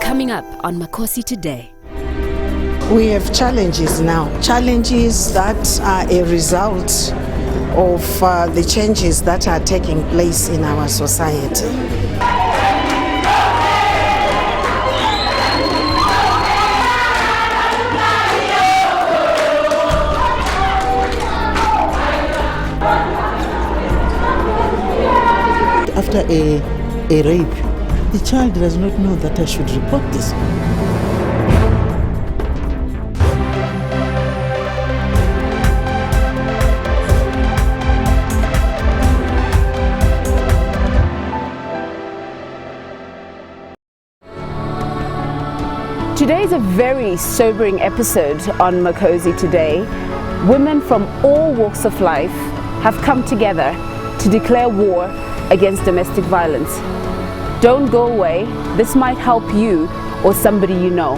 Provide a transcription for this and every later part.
Coming up on Makosi Today. We have challenges now, challenges that are a result of the changes that are taking place in our society. After a rape, the child does not know that I should report this. Today is a very sobering episode on Makosi Today. Women from all walks of life have come together to declare war against domestic violence. Don't go away. This might help you or somebody you know.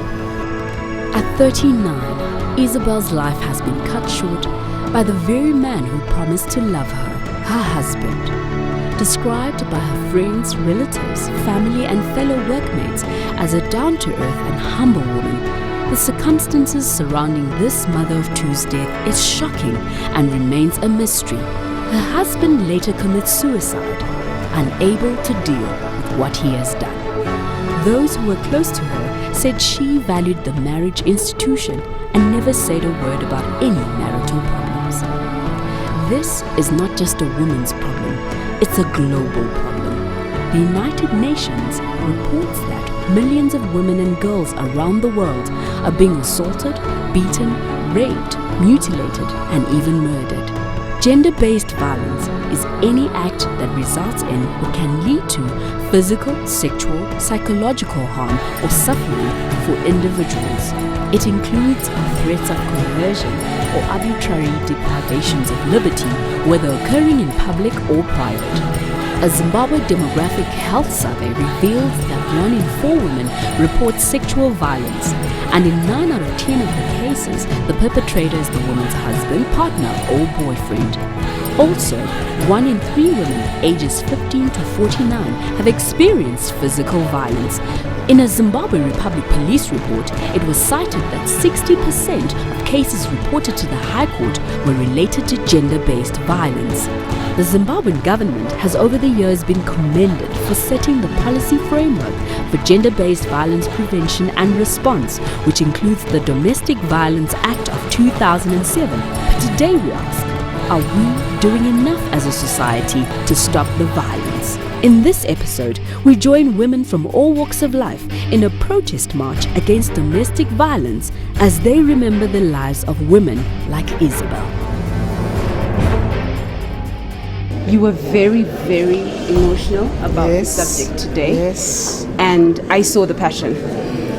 At 39, Isabel's life has been cut short by the very man who promised to love her husband. Described by her friends, relatives, family and fellow workmates as a down-to-earth and humble woman, the circumstances surrounding this mother of two's death is shocking and remains a mystery. Her husband later commits suicide, unable to deal with what he has done. Those who were close to her said she valued the marriage institution and never said a word about any marital problems. This is not just a woman's problem, it's a global problem. The United Nations reports that millions of women and girls around the world are being assaulted, beaten, raped, mutilated, and even murdered. Gender-based violence is any act that results in or can lead to physical, sexual, psychological harm or suffering for individuals. It includes threats of coercion or arbitrary deprivations of liberty, whether occurring in public or private. A Zimbabwe demographic health survey reveals that 1 in 4 women report sexual violence, and in 9 out of 10 of the cases, the perpetrator is the woman's husband, partner, or boyfriend. Also, 1 in 3 women ages 15 to 49 have experienced physical violence. In a Zimbabwe Republic Police report, it was cited that 60% of cases reported to the High Court were related to gender-based violence. The Zimbabwean government has over the years been commended for setting the policy framework for gender-based violence prevention and response, which includes the Domestic Violence Act of 2007. But today we ask, are we doing enough as a society to stop the violence? In this episode, we join women from all walks of life in a protest march against domestic violence as they remember the lives of women like Isabel. You were very, very emotional about the subject today. Yes. And I saw the passion.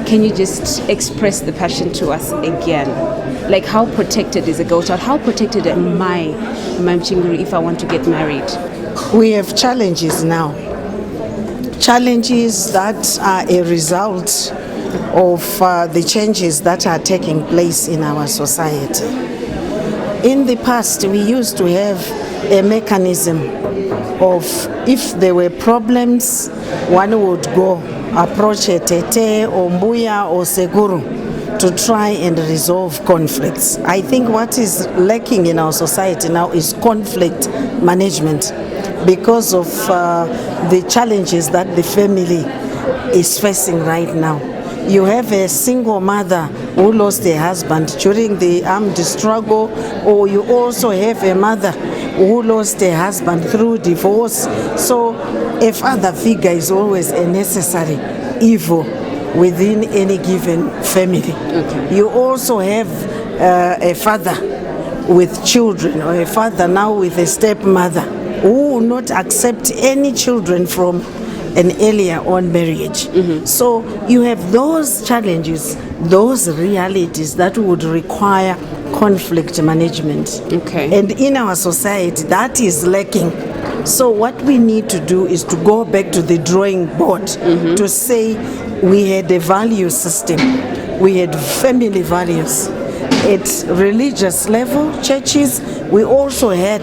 Can you just express the passion to us again? Like, how protected is a girl child? How protected am I, Mamchinguru, if I want to get married? We have challenges now, challenges that are a result of the changes that are taking place in our society. In the past, we used to have a mechanism of, if there were problems, one would go approach a tete or mbuya or seguru to try and resolve conflicts. I think what is lacking in our society now is conflict management because of the challenges that the family is facing right now. You have a single mother who lost her husband during the armed struggle, or you also have a mother who lost her husband through divorce. So a father figure is always a necessary evil within any given family. Okay. You also have a father with children, or a father now with a stepmother who will not accept any children from an earlier on marriage. Mm-hmm. So you have those challenges, those realities that would require conflict management. Okay. And in our society, that is lacking. So what we need to do is to go back to the drawing board, mm-hmm. to say we had a value system, we had family values. At religious level, churches, we also had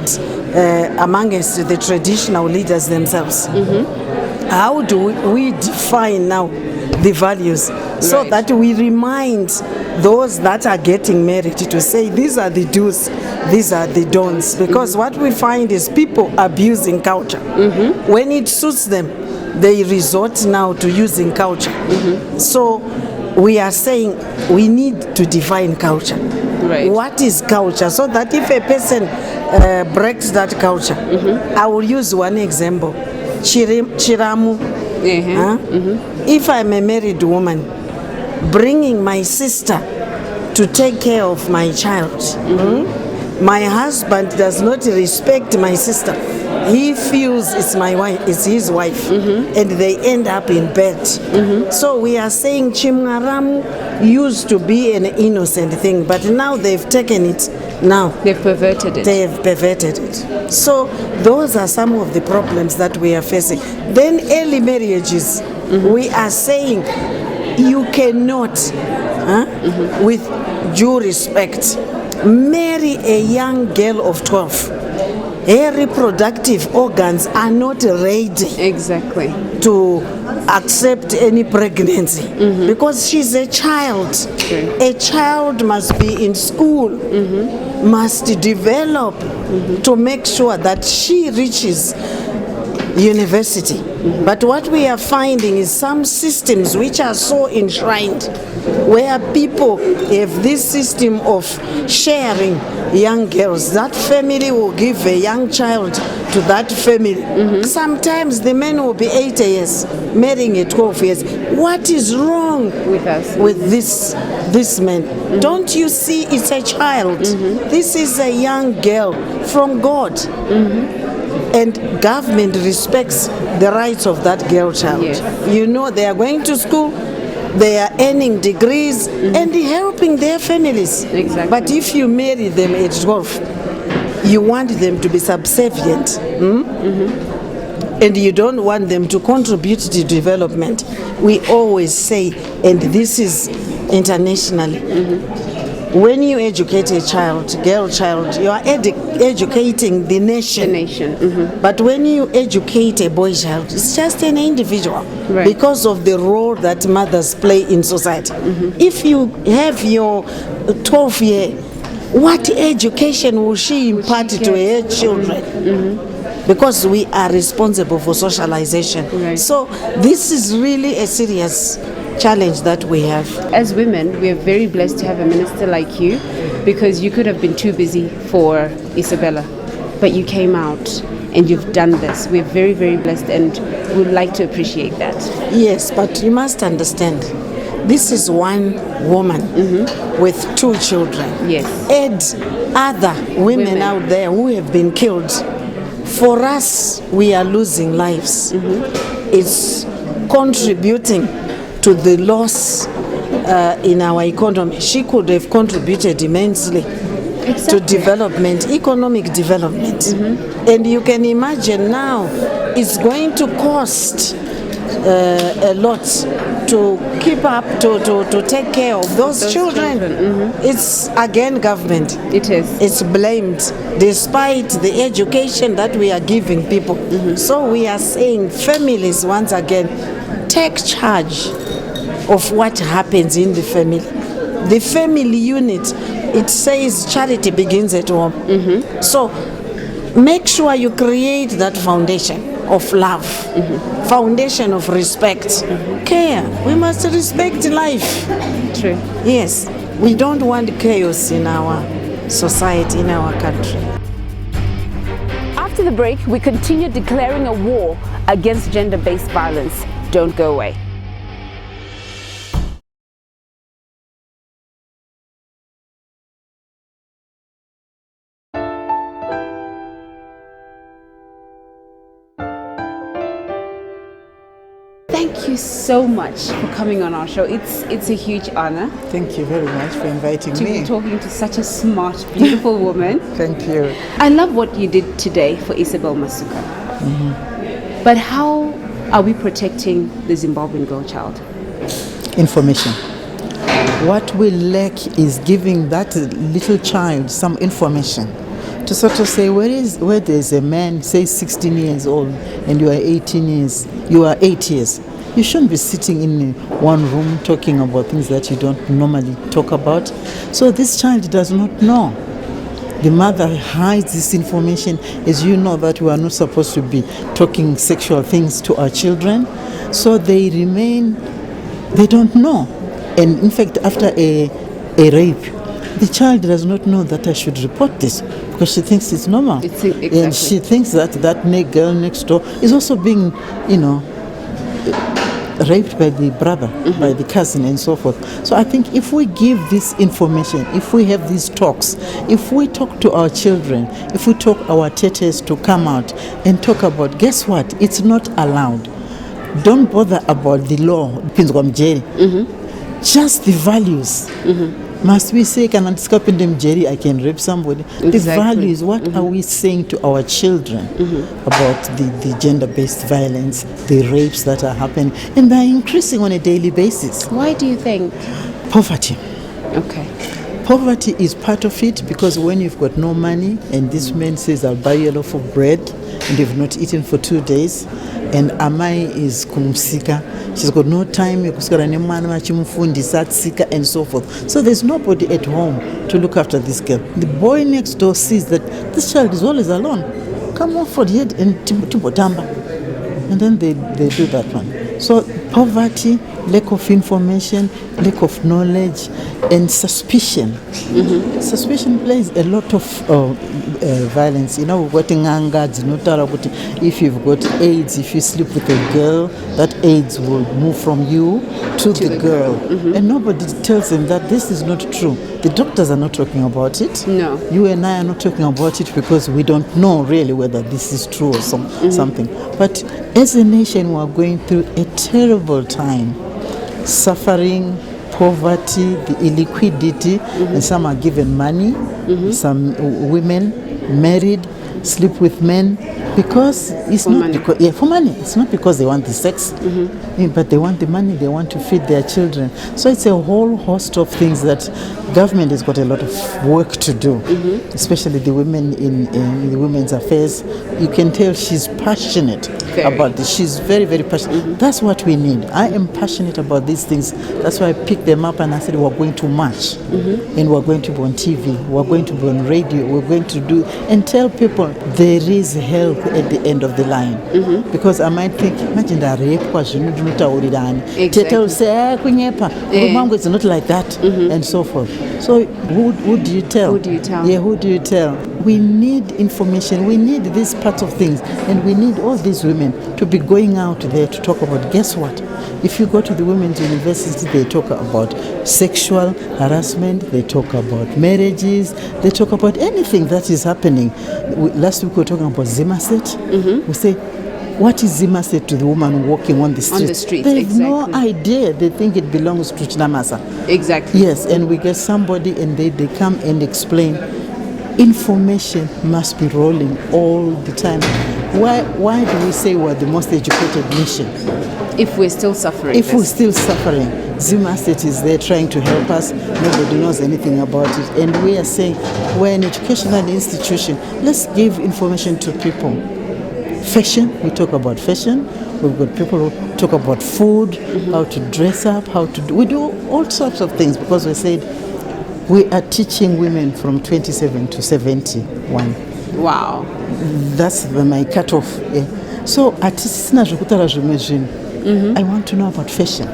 among us the traditional leaders themselves. Mm-hmm. how do we define now the values so Right. that we remind those that are getting married to say these are the do's, these are the don'ts, because what we find is people abusing culture. When it suits them, they resort now to using culture. So we are saying we need to define culture. Right. What is culture? So that if a person breaks that culture, I will use one example. Chiramu. If I'm a married woman, bringing my sister to take care of my child, my husband does not respect my sister. He feels it's my wife, it's his wife, and they end up in bed. So we are saying Chimaramu used to be an innocent thing, but now they've taken it. Now They've perverted it. they have perverted it. So those are some of the problems that we are facing. Then early marriages, we are saying you cannot, with due respect, marry a young girl of 12. Her reproductive organs are not ready Exactly. to accept any pregnancy because she's a child. A child must be in school, must develop to make sure that she reaches university. But what we are finding is some systems which are so enshrined, where people have this system of sharing young girls. That family will give a young child to that family. Sometimes the man will be 8 years, marrying at 12 years. What is wrong With us. with this man? Don't you see it's a child? This is a young girl from God. And government respects the rights of that girl child. Yes. You know, they are going to school, they are earning degrees and helping their families. Exactly. But if you marry them at 12, you want them to be subservient. And you don't want them to contribute to development. We always say, and this is internationally, when you educate a child, girl child, you are educating the nation. The nation. But when you educate a boy child, it's just an individual Right. because of the role that mothers play in society. If you have your 12-year, what education will she impart to her children? Because we are responsible for socialization. Right. So this is really a serious challenge that we have. As women, we are very blessed to have a minister like you, because you could have been too busy for Isabella, but you came out and you've done this. We're very, very blessed and would like to appreciate that. Yes, but you must understand, this is one woman with 2 children. Yes. Add other women Women. out there who have been killed. For us, we are losing lives. It's contributing to the loss in our economy. She could have contributed immensely to development, economic development. And you can imagine now it's going to cost a lot to keep up, to take care of those children. It's again government. It is. It's blamed despite the education that we are giving people. So we are saying families, once again, take charge of what happens in the family. The family unit, it says charity begins at home. So make sure you create that foundation of love, foundation of respect, care. We must respect life. True. Yes, we don't want chaos in our society, in our country. After the break, we continue declaring a war against gender-based violence. Don't go away. Thank you so much for coming on our show. It's a huge honor Thank you very much for inviting to me. be talking to such a smart, beautiful woman. Thank you. I love what you did today for Isabel Masuka. But how are we protecting the Zimbabwean girl child? Information. What we lack is giving that little child some information to sort of say where there's a man, say 16 years old, and you are 18 years, you are 8 years. You shouldn't be sitting in one room talking about things that you don't normally talk about. So this child does not know. The mother hides this information, as you know that we are not supposed to be talking sexual things to our children. So they don't know. And in fact, after a rape, the child does not know that I should report this because she thinks it's normal. Exactly. And she thinks that girl next door is also being, raped by the brother, by the cousin, and so forth. So I think if we give this information, if we have these talks, if we talk to our children, if we talk our tetes to come out and talk about, guess what? It's not allowed. Don't bother about the law. Just the values. Must we say, can I escape in Jerry? I can rape somebody. Exactly. The values. What are we saying to our children about the gender-based violence, the rapes that are happening, and they're increasing on a daily basis? Why do you think? Poverty. Okay. Poverty is part of it because when you've got no money and this man says, I'll buy you a loaf of bread, and you've not eaten for 2 days, and Amai is kumsika, she's got no time, and so forth. So there's nobody at home to look after this girl. The boy next door sees that this child is always alone. Come on for the head and Timbotamba. And then they do that one. So poverty, lack of information, lack of knowledge, and suspicion. Suspicion plays a lot of violence. If you've got AIDS, if you sleep with a girl, that AIDS will move from you to the girl. And nobody tells them that this is not true. The doctors are not talking about it. No. You and I are not talking about it because we don't know really whether this is true or something. But as a nation, we are going through a terrible time. Suffering, poverty, the illiquidity, and some are given money. Some women married, sleep with men because it's for not money. For money. It's not because they want the sex, but they want the money. They want to feed their children. So it's a whole host of things that government has got a lot of work to do, especially the women in the women's affairs. You can tell she's passionate about this. She's very, very passionate. That's what we need. I am passionate about these things. That's why I picked them up and I said, we're going to march, and we're going to be on TV, we're going to be on radio, we're going to do, and tell people there is help at the end of the line. Because I might think, imagine that rape was Teta will say, it's not like that, and so forth. So who do you tell? Who do you tell? Yeah, who do you tell? We need information. We need this part of things. And we need all these women to be going out there to talk about, guess what? If you go to the women's university, they talk about sexual harassment, they talk about marriages, they talk about anything that is happening. Last week we were talking about Zimaset. We say, what is Zimaset to the woman walking on the street? On the street, they have exactly. no idea. They think it belongs to Chinamasa. Exactly. Yes, and we get somebody and they come and explain. Information must be rolling all the time. Why do we say we're the most educated nation? If we're still suffering. If we're still suffering, Zimaset is there trying to help us. Nobody knows anything about it. And we are saying we're an educational institution. Let's give information to people. Fashion, we talk about fashion. We've got people who talk about food, how to dress up, we do all sorts of things because we said we are teaching women from 27 to 71. Wow. That's my cutoff. Yeah. So I want to know about fashion.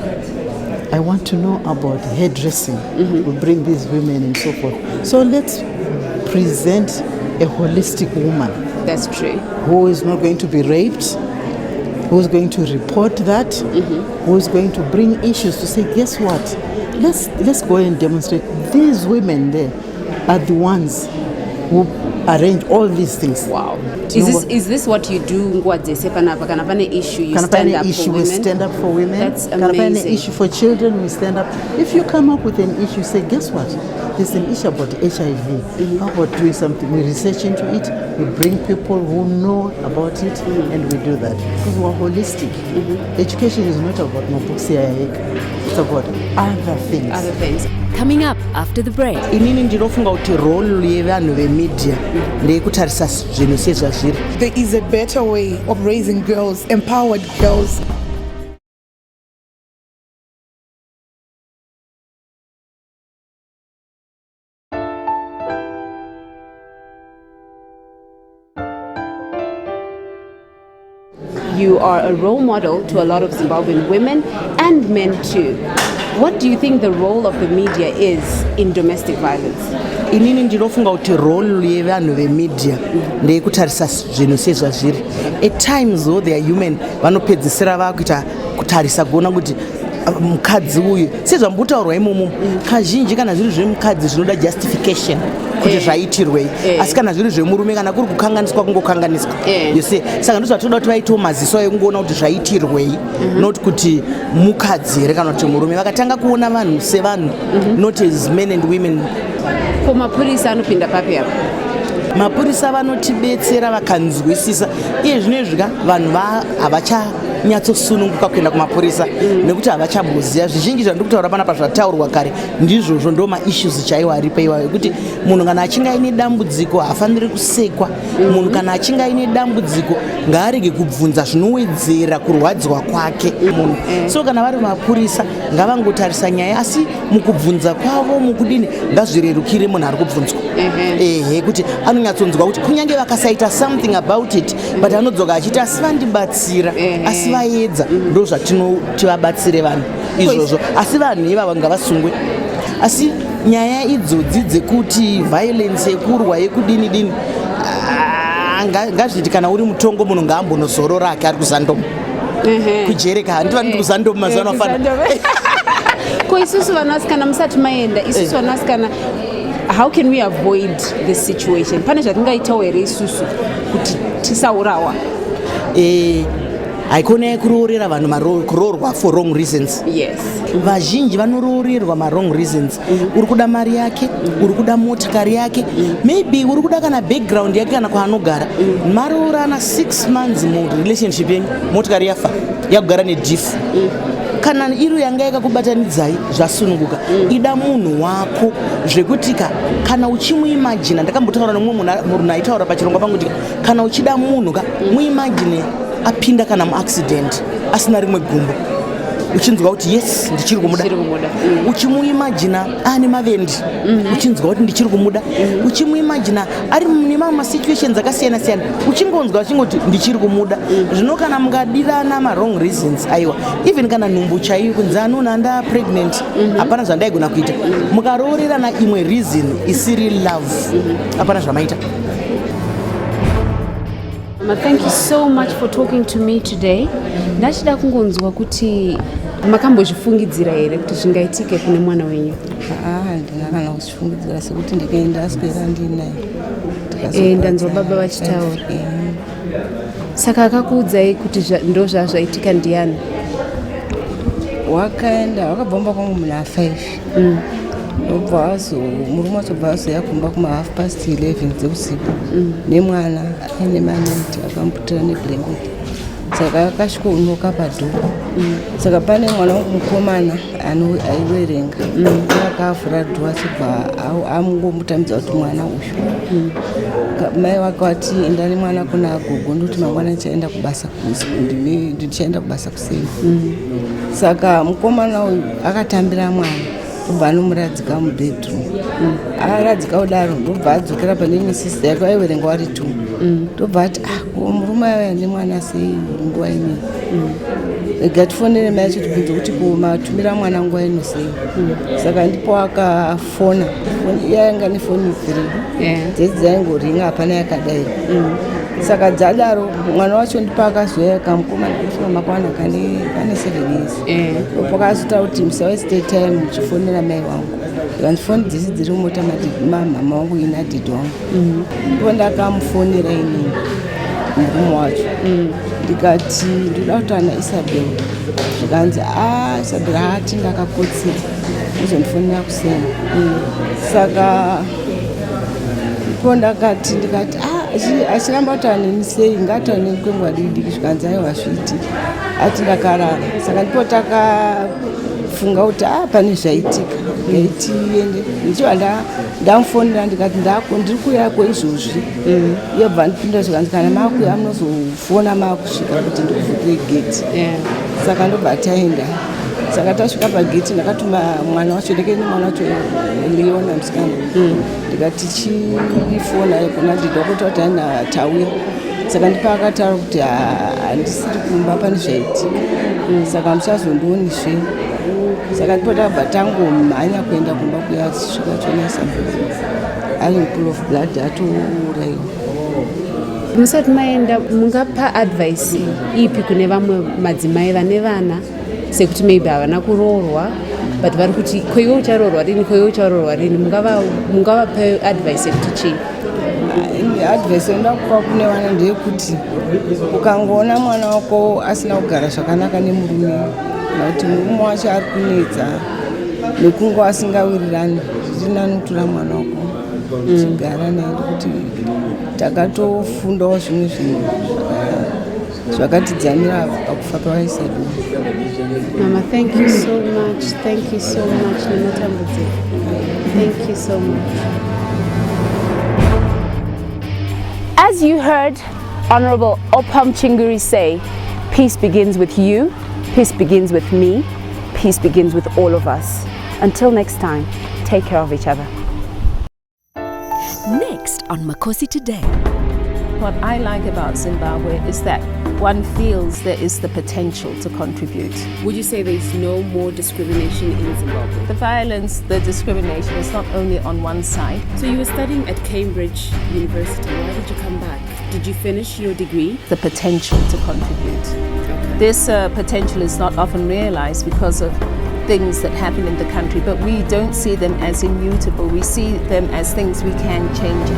I want to know about hairdressing. We bring these women and so forth. So let's present a holistic woman. That's true. Who is not going to be raped, who's going to report that, who's going to bring issues to say, guess what? Let's go and demonstrate. These women there are the ones who arrange all these things. Wow. Is this what you do nguwa dzese panapa kana pane issue you Kana stand pane up issue, for we women? stand up for women. That's Kana pane amazing. issue for children, we stand up. If you come up with an issue, say, guess what? There's an issue about HIV. How about doing something? We research into it, we bring people who know about it, and we do that. Because we're holistic. Education is not about Makosi Talks. It's about other things. Other things. Coming up after the break. inini ndinofunga kuti role yevanhu vemedia ndeyekutarisa zvinhu sezvazviri. There is a better way of raising girls, empowered girls. You are a role model to a lot of Zimbabwean women and men too. What do you think the role of the media is in domestic violence? inini ndinofunga kuti role yevanhu vemedia ndeyekutarisa zvinhu sezvazviri. At times though they are human, vanopedzisira vakuita kutarisa kuona kuti mukadzi uyu sezvambotaurwa imomo kazhinji kana zviri zvemukadzi zvinoda justification kuti zvaitirwei, asi kana zviri zvemurume kana kuri kukanganiswa kungokanganiswa. You see, saka ndozvatoda kuti vaitewo maziso ekungoona kuti zvaitirwei, not kuti mukadzi here kana kuti murume. Vakatanga kuona vanhu sevanhu, not as men and women. Ko mapurisa anopinda papi apo? Mapurisa vanotibetsera vakanzwisisa. Iye zvinezvi vanhu havachanyatsosununguka kuenda kumapurisa nekuti havachamboziva zvizhinji zvandiri kutaura panapa zvataurwa kare. Ndizvozvo ndo maissues chaiwo aripo iwayo, kuti munhu kana achinge aine dambudziko haafaniri kusekwa. Munhu kana achinge aine dambudziko ngaarege kubvunza zvinowedzera kurwadziwa kwake munhu. So kana vari mapurisa ngavangotarisa nyaya, asi mukubvunza kwavo mukudini ngazvirerukire munhu ari kubvunzwa. Kuti anonyatsonzwa kuti kunyange vakasaita something about it, but anodzoka achiti asi vandibatsira, asi vaedza. Ndo zvatinoti vabatsire vanhu izvozvo, asi vanhu ivava ngavasungwe. Asi nyaya idzodzi dzekuti violence yekurwa yekudini dini, ngazviti kana uri mutongo munhu ngaambonozorora ake ari kuzandomu kujereka. Handiva ndiri kuzandomu mazuva anofana. Ko isusu vanasikana musati maenda, isusu vanasikana, how can we avoid this situation? Pane zvatingaitawo here isusu kuti tisaurawa? Haikona kuroorera vanhu kuroorwa for wrong reasons. Yes. Vazhinji vanoroorerwa wrong reasons. Uri kuda mari yake, uri kuda motikari yake, maybe uri kuda kana background yake kana kwaanogara. Maroorana 6 months mu relationship yenyu, motikari yafa, yakugara nedhifu. Kana iri yanga yakakubatanidzai zvasununguka, ida munhu wako zvekuti kana uchimuimagine, ndakambotaura nomumwe munhu aitaura pachirongwa pangu kuti kana uchida munhu muimagine apinda kana muaccident asina rimwe gumbo, uchinzwa kuti yes ndichiri kumuda. Uchimuimagina ane mavendi, uchinzwa kuti ndichiri kumuda. Uchimuimagina ari nemamwe situations akasiyana siyana, uchingonzwa uchingoti ndichiri kumuda. Zvino kana mungadirana wrong reasons, aiwa, even kana nhumbu chaiyo kunzi anona nda pregnant, hapana zvandaigona kuita, mukaroorerana imwe reason isiri love, hapana zvamaita. Thank you so much for talking to me today. Ndachida kungonzwa kuti makambozvifungidzira here kuti zvingaitike kune mwana wenyu? Handina kana kuzvifungidzira sekuti ndikaenda aswera ndinaye. Ndanzwa baba vachitaura. Saka akakuudzai kuti ndo zvazvaitika ndiani? Wakabva kwangu muna 5. Murume wachobva azoya kumba kuma 11:30 dzeusiku nemwana ane maneti akamuputira neblanketi. Saka akasvika unoka padhuku. Saka pane mwana wangu mukomana aiwerenga, akavhura dhoo achibva amungomutambidza kuti mwana uyu. Mai wake wati enda nemwana kuna gogo ndokuti mangwana ndichaenda kubasa kuseni. Saka mukomana uyu akatambira mwana ndobva anomuradzika mubedroom. Aradzika kudaro ndobva adzokera pane imwe sista yake aiwerenga wari 2. Ndobva ati murume aya nemwana sei nguva inei. Ngatifonere mai acho tibvunze kuti matumira mwana nguva ino sei. Saka ndipo akafona. Iye anga nefoni 3 dzedzi dzaingoringa hapana yakadai. Saka dzadaro mwana wacho ndipo akazoya kamukomana kusvika makwana kane 7 years. Pakazota kuti musaweste time muchifonera mai wangu. Ndifoni dzisi dziri mumota mama wangu ina didi wangu. Ndipo ndakamufonera inini. murume wacho ndikati ndinoda kuti ana Isabel zvikanzi Isabel haati ndakakotsira uzondifonera kuseni saka ipo ndikati achiramba kutaura neni sei ngataure neni kwenguva diki zvikanzi aiwa zviitika ati ndakarara saka ndipo takafunga kuti pane zvaitika ngaitiende ndichiva ndamufonera ndikati ndiri kuyako izvozvi iye bva ndipinda zvikanzi kana makuya munozofona makusvika kuti ndikuvhurire geti saka ndobva taenda saka tasvika pageti ndakatuma mwana wacho ndekeni mwana wacho Leona musikana ndikati chifona kuna ndida kuti ataina tauya saka ndipo akataura kuti handisiri kumba pane zvaitika saka muchazondionizve saka ndipo tabva tangomhanya kuenda kumba kuya achisvika chonesa ari mupool of blood atouraiwa. Musati maenda mungapa advice ipi kune vamwe madzimai vane vana sekuti maybe havana kuroorwa but vari kuti koiwe ucharoorwa rini mungavape advice yekuti chii? Advice enda kupa kune vana ndeyekuti ukangoona mwana wako asina kugara zvakanaka nemurume nokuti murume wacho ari kunetsa nekunge asingawirirani zvirinani kutora mwana wako chigara naye nekuti takatofundawo zvimwe zvinhu zvakatidzamira pakufa pavaisadu. Mama, thank you so much. Thank you so much. Thank you so much. As you heard Honorable Opham Chinguri say, peace begins with you, peace begins with me, peace begins with all of us. Until next time, take care of each other. Next on Makosi Today. What I like about Zimbabwe is that one feels there is the potential to contribute. Would you say there is no more discrimination in Zimbabwe? The violence, the discrimination is not only on one side. So you were studying at Cambridge University. Why did you come back? Did you finish your degree? The potential to contribute. Okay. This potential is not often realized because of things that happen in the country, but we don't see them as immutable. We see them as things we can change.